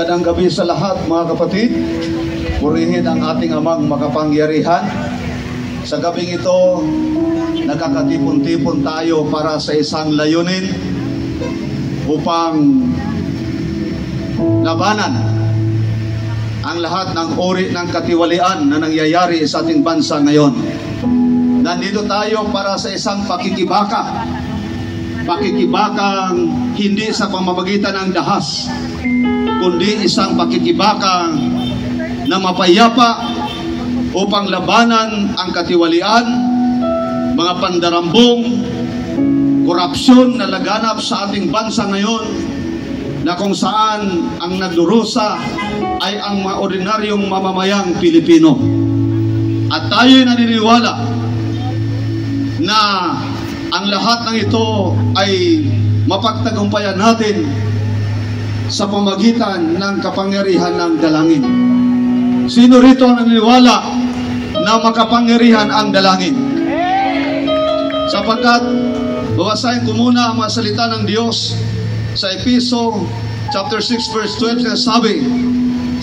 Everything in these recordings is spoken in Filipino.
Magandang gabi sa lahat, mga kapatid. Purihin ang ating amang makapangyarihan. Sa gabing ito, nakakatipon-tipon tayo para sa isang layunin upang labanan ang lahat ng uri ng katiwalian na nangyayari sa ating bansa ngayon. Nandito tayo para sa isang pakikibaka. Pakikibakang hindi sa pamamagitan ng dahas, kundi isang pakikibakang na mapayapa upang labanan ang katiwalian, mga pandarambong, korupsyon na laganap sa ating bansa ngayon, na kung saan ang nagdurusa ay ang mga ordinaryong mamamayang Pilipino. At tayo'y naniniwala na ang lahat ng ito ay mapagtagumpayan natin sa pamagitan ng kapangyarihan ng dalangin. Sino rito ang naniniwala na makapangyarihan ang dalangin? Sapagkat babasahin ko muna ang mga salita ng Diyos sa Efeso chapter 6 verse 12, na sabi,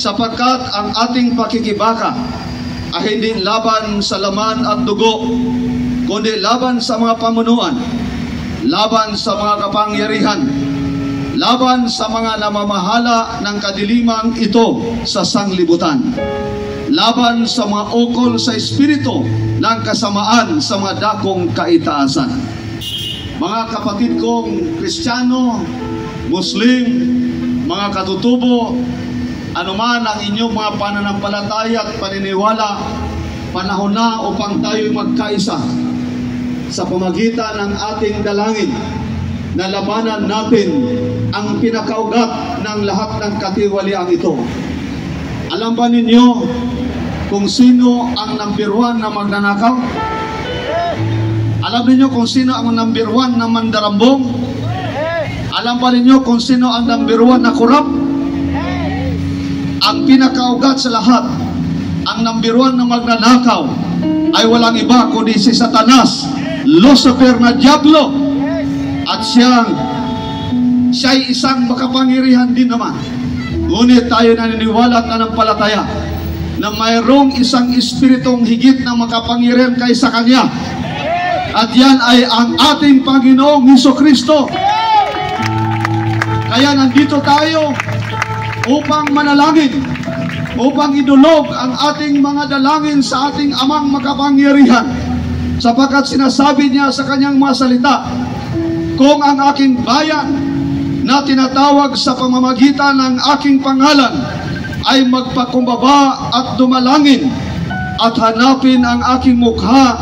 sapagkat ang ating pakikibaka ay hindi laban sa laman at dugo, kundi laban sa mga pamunuan, laban sa mga kapangyarihan, laban sa mga namamahala ng kadilimang ito sa sanglibutan, laban sa mga ukol sa espiritu ng kasamaan sa mga dakong kaitaasan. Mga kapatid kong Kristiyano, Muslim, mga katutubo, anuman ang inyong mga pananampalataya at paniniwala, panahon na upang tayo'y magkaisa sa pamagitan ng ating dalangin na labanan natin ang pinakaugat ng lahat ng katiwaliang ito. Alam ba ninyo kung sino ang number 1 na magnanakaw? Alam niyo kung sino ang number 1 na mandarambong? Alam ba ninyo kung sino ang number 1 na korap? Ang pinakaugat sa lahat, ang number 1 na magnanakaw ay walang iba kundi si Satanas, Lucifer na Diablo. At siya'y isang makapangyarihan din naman. Ngunit tayo naniniwala at nanampalataya na mayroong isang espiritong higit na makapangyarihan kaysa kanya. At yan ay ang ating Panginoong Hesukristo. Kaya nandito tayo upang manalangin, upang idulog ang ating mga dalangin sa ating amang makapangyarihan. Sapagkat sinasabi niya sa kanyang mga salita, kung ang aking bayan na tinatawag sa pamamagitan ng aking pangalan ay magpakumbaba at dumalangin at hanapin ang aking mukha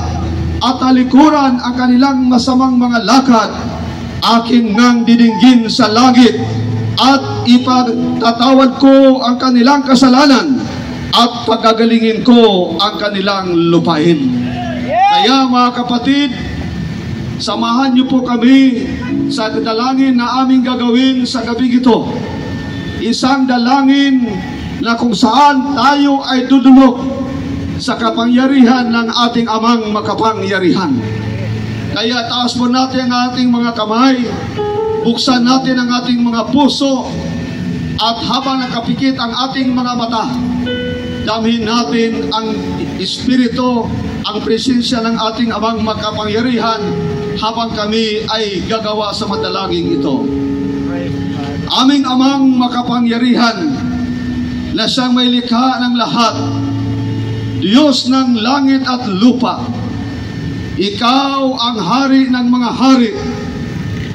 at talikuran ang kanilang masamang mga lakad, aking ngang didinggin sa langit at ipagtatawad ko ang kanilang kasalanan at pagagalingin ko ang kanilang lupain. Kaya mga kapatid, samahan niyo po kami sa dalangin na aming gagawin sa gabi ito. Isang dalangin na kung saan tayo ay dudulog sa kapangyarihan ng ating amang makapangyarihan. Kaya taas po natin ang ating mga kamay, buksan natin ang ating mga puso, at habang nakapikit ang ating mga mata, damhin natin ang Espiritu, ang presensya ng ating amang makapangyarihan habang kami ay gagawa sa madalangin ito. Aming amang makapangyarihan na siyang may likha ng lahat, Diyos ng langit at lupa, Ikaw ang hari ng mga hari,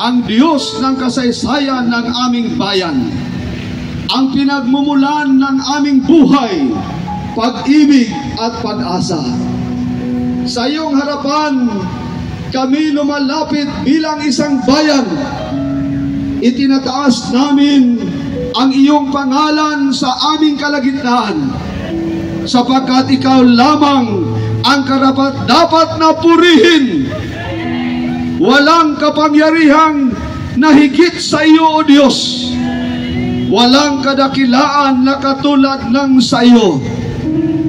ang Diyos ng kasaysayan ng aming bayan, ang pinagmumulan ng aming buhay, pag-ibig at pag-asa. Sa iyong harapan, kami lumalapit bilang isang bayan. Itinataas namin ang iyong pangalan sa aming kalagitnaan, sapagkat ikaw lamang ang karapat-dapat na purihin. Walang kapangyarihang na higit sa iyo, O Diyos. Walang kadakilaan na katulad ng sa iyo,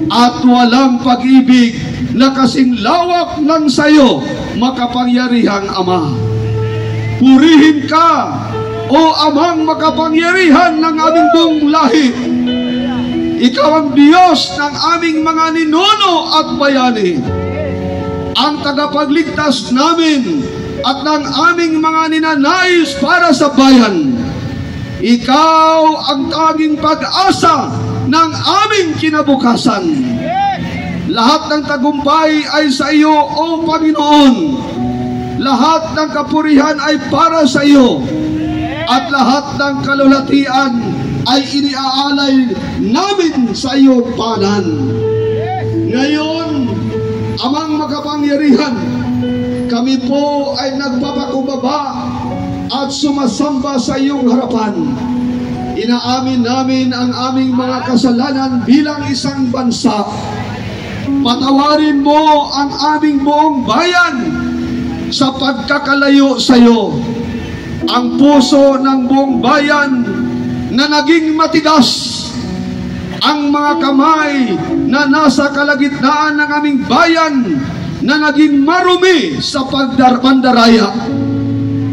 at walang pag-ibig na kasing lawak ng sa iyo, makapangyarihang Ama. Purihin ka, O Amang makapangyarihan ng aming buong lahi, Ikaw ang Diyos ng aming mga ninuno at bayani, ang tagapagligtas namin at ng aming mga ninanais para sa bayan. Ikaw ang tanging pag-asa ng aming kinabukasan. Lahat ng tagumpay ay sa iyo, O Panginoon. Lahat ng kapurihan ay para sa iyo, at lahat ng kalulatian ay iniaalay namin sa iyo, Panan. Ngayon, Amang makapangyarihan, kami po ay nagpapakumbaba at sumasamba sa iyong harapan. Inaamin namin ang aming mga kasalanan bilang isang bansa. Patawarin mo ang aming buong bayan sa pagkakalayo sa iyo. Ang puso ng buong bayan na naging matigas, ang mga kamay na nasa kalagitnaan ng aming bayan na naging marumi sa pandaraya,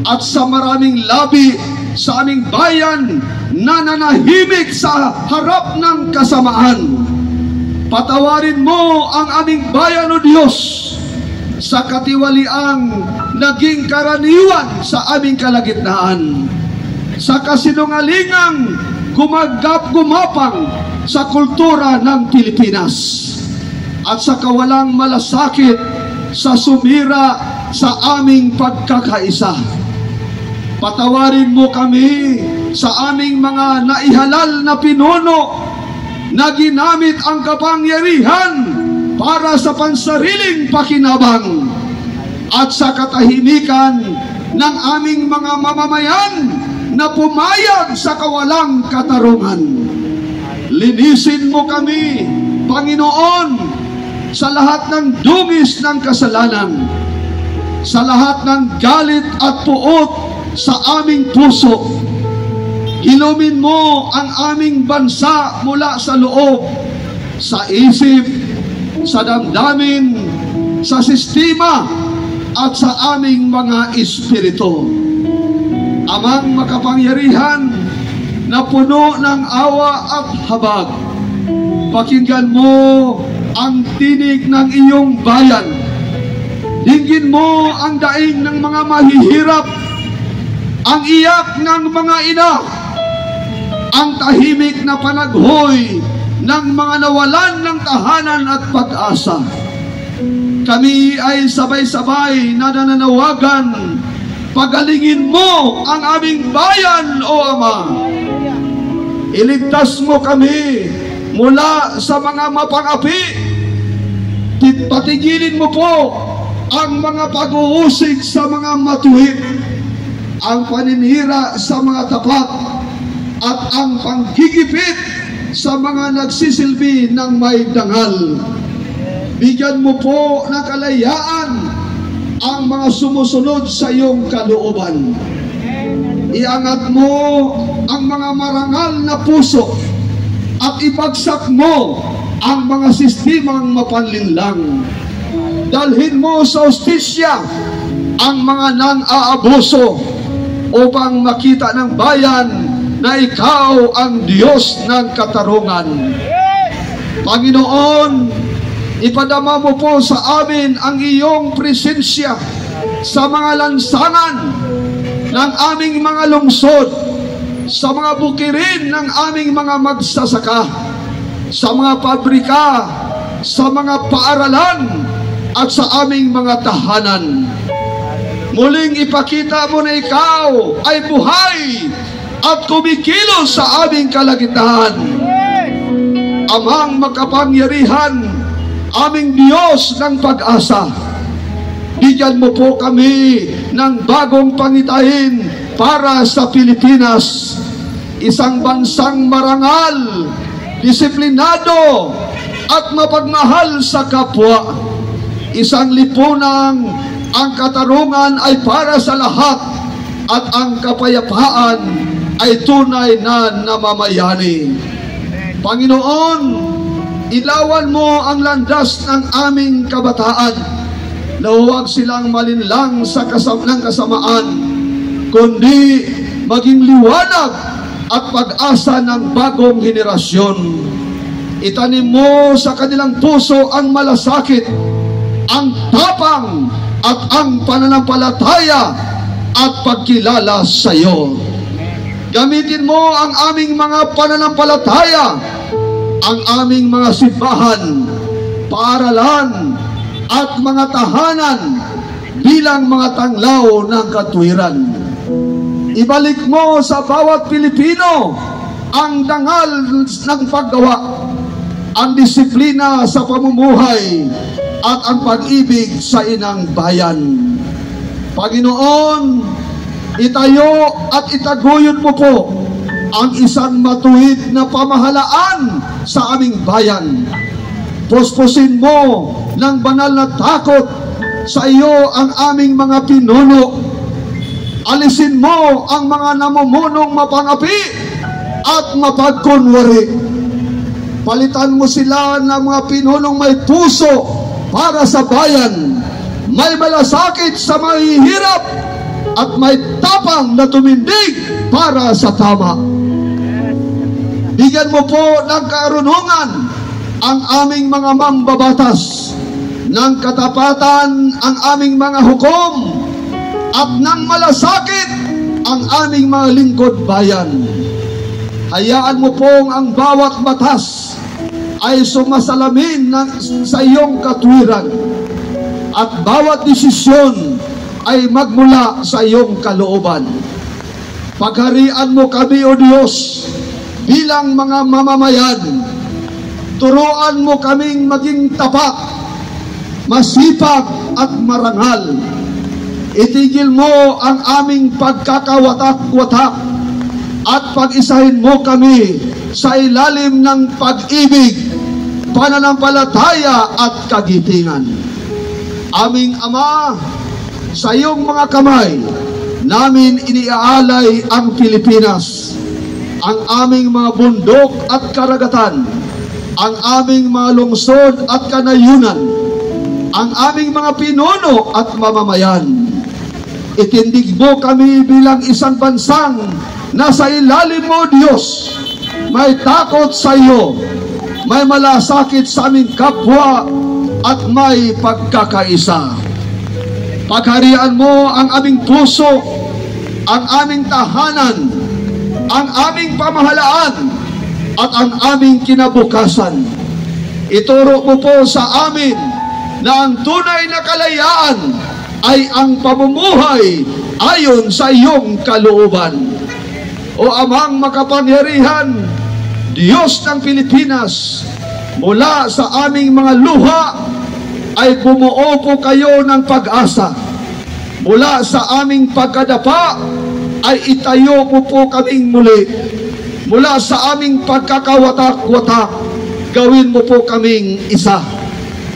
at sa maraming labi sa aming bayan na nanahimik sa harap ng kasamaan. Patawarin mo ang aming bayan, O Diyos, sa katiwaliang naging karaniwan sa aming kalagitnaan, sa kasinungalingang gumapang sa kultura ng Pilipinas, at sa kawalang malasakit sa sumira sa aming pagkakaisa. Patawarin mo kami sa aming mga naihalal na pinuno na ginamit ang kapangyarihan para sa pansariling pakinabang at sa katahimikan ng aming mga mamamayan na pumayag sa kawalang katarungan. Linisin mo kami, Panginoon, sa lahat ng dungis ng kasalanan, sa lahat ng galit at puot sa aming puso. Hilumin mo ang aming bansa mula sa loob, sa isip, sa damdamin, sa sistema, at sa aming mga espiritu. Amang makapangyarihan na puno ng awa at habag, pakinggan mo ang tinig ng iyong bayan. Dinggin mo ang daing ng mga mahihirap, ang iyak ng mga ina, ang tahimik na panaghoy ng mga nawalan ng tahanan at pag-asa. Kami ay sabay-sabay na nananawagan, pagalingin mo ang aming bayan, O Ama. Iligtas mo kami mula sa mga mapang-api. Patigilin mo po ang mga pag-uusig sa mga matuwid, ang paninira sa mga tapat, at ang panggigipit sa mga nagsisilbi ng may dangal. Bigyan mo po ng kalayaan ang mga sumusunod sa iyong kalooban. Iangat mo ang mga marangal na puso at ibagsak mo ang mga sistemang mapanlinlang. Dalhin mo sa hustisya ang mga nang-aabuso upang makita ng bayan na ikaw ang Diyos ng katarungan. Panginoon, ipadama mo po sa amin ang iyong presensya sa mga lansangan ng aming mga lungsod, sa mga bukirin ng aming mga magsasaka, sa mga pabrika, sa mga paaralan, at sa aming mga tahanan. Muling ipakita mo na ikaw ay buhay at kumikilos sa aming kalagitnaan. Amang makapangyarihan, aming Diyos ng pag-asa, bigyan mo po kami ng bagong pangitain para sa Pilipinas, isang bansang marangal, disiplinado, at mapagmahal sa kapwa, isang lipunang ang katarungan ay para sa lahat at ang kapayapaan ay tunay na namamayani. Panginoon, ilawan mo ang landas ng aming kabataan na huwag silang malinlang sa kasamaan, kundi maging liwanag at pag-asa ng bagong henerasyon. Itanim mo sa kanilang puso ang malasakit, ang tapang at ang pananampalataya at pagkilala sa iyo. Gamitin mo ang aming mga pananampalataya, ang aming mga simbahan, paaralan at mga tahanan bilang mga tanglaw ng katwiran. Ibalik mo sa bawat Pilipino ang dangal ng paggawa, ang disiplina sa pamumuhay at ang pag-ibig sa inang bayan. Panginoon, itayo at itaguyod mo po ang isang matuwid na pamahalaan sa aming bayan. Puspusin mo ng banal na takot sa iyo ang aming mga pinuno. Alisin mo ang mga namumunong mapangapi at mapagkunwari. Palitan mo sila ng mga pinunong may puso para sa bayan, may malasakit sa mahihirap at may tapang na tumindig para sa tama. Bigyan mo po ng karunungan ang aming mga mambabatas, ng katapatan ang aming mga hukom, at ng malasakit ang aming mga lingkod bayan. Hayaan mo pong ang bawat batas ay sumasalamin sa iyong katwiran, at bawat desisyon ay magmula sa iyong kalooban. Pagharian mo kami, O Diyos, bilang mga mamamayan. Turuan mo kaming maging tapat, masipag at marangal. Itigil mo ang aming pagkakawatak-watak at pag-isahin mo kami sa ilalim ng pag-ibig, pananampalataya at kagitingan. Aming Ama, sa iyong mga kamay namin iniaalay ang Pilipinas, ang aming mga bundok at karagatan, ang aming mga lungsod at kanayunan, ang aming mga pinuno at mamamayan. Itindig mo kami bilang isang bansang nasa ilalim mo, Diyos, may takot sa iyo, may malasakit sa aming kapwa at may pagkakaisa. Pagharian mo ang aming puso, ang aming tahanan, ang aming pamahalaan at ang aming kinabukasan. Ituro mo po sa amin na ang tunay na kalayaan ay ang pamumuhay ayon sa iyong kalooban. O Amang makapangyarihan, Diyos ng Pilipinas, mula sa aming mga luha ay bumuo po kayo ng pag-asa. Mula sa aming pagkadapa ay itayo mo po kaming muli. Mula sa aming pagkakawatak-watak, gawin mo po kaming isa.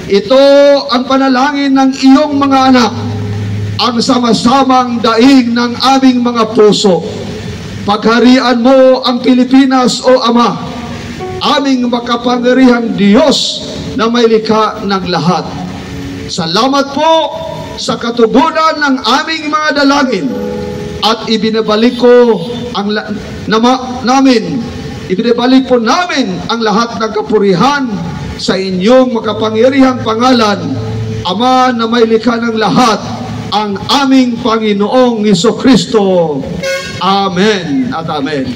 Ito ang panalangin ng iyong mga anak, ang sama-samang daing ng aming mga puso. Pagharian mo ang Pilipinas, O Ama, aming makapangyarihang Diyos na may likha ng lahat. Salamat po sa katugunan ng aming mga dalangin, at ibinabalik ko ang ibinabalik po namin ang lahat ng kapurihan sa inyong makapangyarihang pangalan, Ama na may likha ng lahat, ang aming Panginoong Hesukristo. Amen at amen.